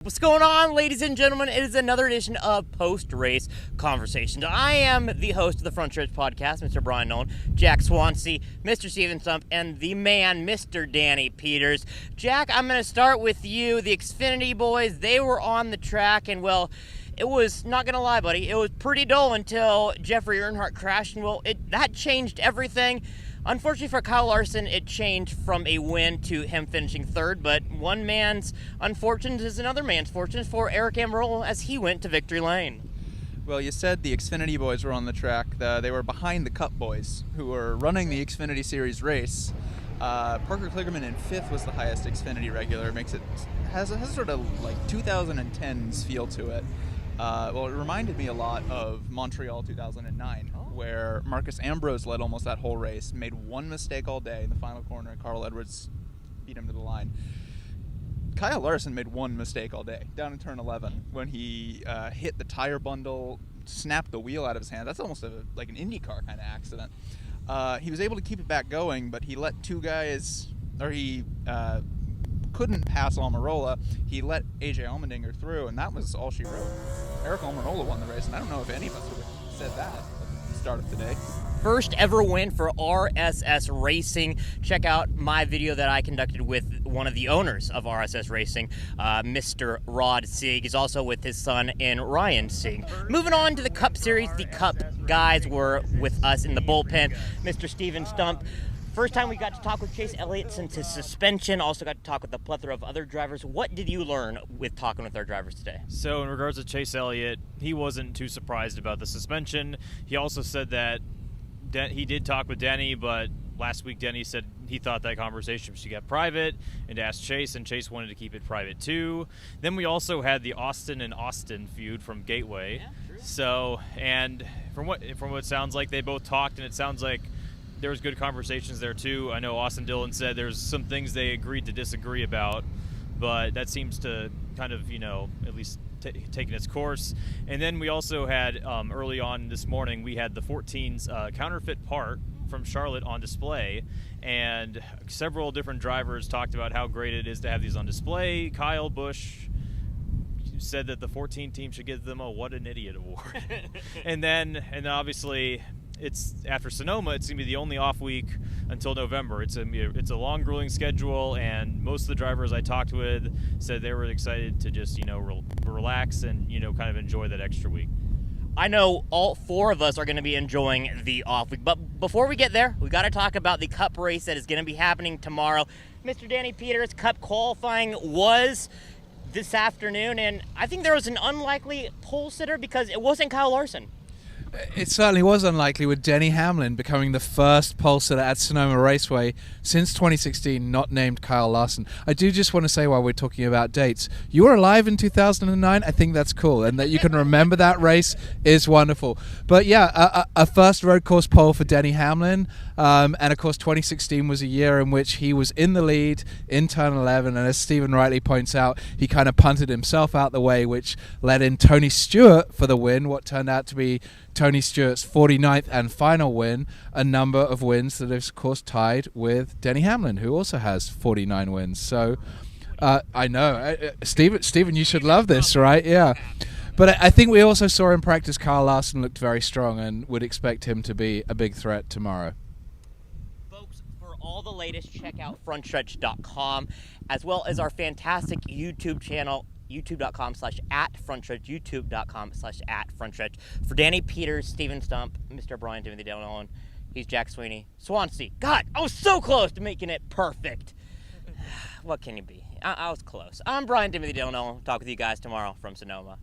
What's going on, ladies and gentlemen? It is another edition of Post-Race Conversations. I am the host of the Frontstretch podcast, Mr. Brian Nolan, Jack Swansea, Mr. Steven Stump, and the man, Mr. Danny Peters. Jack, I'm going to start with you. The Xfinity boys, they were on the track, and well, it was, not going to lie, buddy, it was pretty dull until Jeffrey Earnhardt crashed, and well, that changed everything. Unfortunately for Kyle Larson, it changed from a win to him finishing third, but one man's unfortunate is another man's fortune for Eric Almirola as he went to victory lane. Well, you said the Xfinity boys were on the track. They were behind the Cup boys, who were running the Xfinity Series race. Parker Kligerman in fifth was the highest Xfinity regular. Has sort of like 2010s feel to it. Well, it reminded me a lot of Montreal 2009, where Marcus Ambrose led almost that whole race, made one mistake all day in the final corner, and Carl Edwards beat him to the line. Kyle Larson made one mistake all day, down in turn 11, when he hit the tire bundle, snapped the wheel out of his hand. That's almost like an IndyCar kind of accident. He was able to keep it back going, but he let two guys, or he couldn't pass Almirola. He let AJ Allmendinger through, and that was all she wrote. Eric Almirola won the race, and I don't know if any of us would have said that at the start of today. First ever win for RSS Racing. Check out my video that I conducted with one of the owners of RSS Racing, Mr. Rod Sieg. He's also with his son in Ryan Sieg. Moving on to the Cup Series, the Cup guys were with us in the bullpen. Mr. Steven Stump. First time we got to talk with Chase Elliott since his suspension. Also got to talk with a plethora of other drivers. What did you learn with talking with our drivers today? So in regards to Chase Elliott, he wasn't too surprised about the suspension. He also said that he did talk with Denny, but last week Denny said he thought that conversation should get private and asked Chase, and Chase wanted to keep it private too. Then we also had the Austin and Austin feud from Gateway. Yeah, true. So, and from what it sounds like, they both talked, and it sounds like there was good conversations there too. I know Austin Dillon said there's some things they agreed to disagree about, but that seems to kind of, at least taking its course. And then we also had, early on this morning, we had the 14's counterfeit part from Charlotte on display, and several different drivers talked about how great it is to have these on display. Kyle Busch said that the 14 team should give them a What an Idiot award. and then obviously it's after Sonoma, it's going to be the only off week until November. It's a long, grueling schedule, and most of the drivers I talked with said they were excited to just, relax and, kind of enjoy that extra week. I know all four of us are going to be enjoying the off week, but before we get there, we got to talk about the Cup race that is going to be happening tomorrow. Mr. Danny Peters, Cup qualifying was this afternoon, and I think there was an unlikely pole sitter because it wasn't Kyle Larson. It certainly was unlikely, with Denny Hamlin becoming the first pole sitter at Sonoma Raceway since 2016 not named Kyle Larson. I do just want to say, while we're talking about dates, you were alive in 2009. I think that's cool, and that you can remember that race is wonderful. But yeah, a first road course pole for Denny Hamlin, and of course 2016 was a year in which he was in the lead in turn 11, and as Stephen rightly points out, he kind of punted himself out the way, which led in Tony Stewart for the win, what turned out to be Tony Stewart's 49th and final win, a number of wins that is, of course, tied with Denny Hamlin, who also has 49 wins. So, I know. Stephen, you should love this, right? Yeah. But I think we also saw in practice Kyle Larson looked very strong and would expect him to be a big threat tomorrow. Folks, for all the latest, check out frontstretch.com, as well as our fantastic YouTube channel, youtube.com/@frontstretch, youtube.com/@frontstretch. For Danny Peters, Steven Stump, Mr. Brian Timothy Dillon, he's Jack Sweeney. Swansea. God, I was so close to making it perfect. What can you be? I was close. I'm Brian Timothy Dillon. Talk with you guys tomorrow from Sonoma.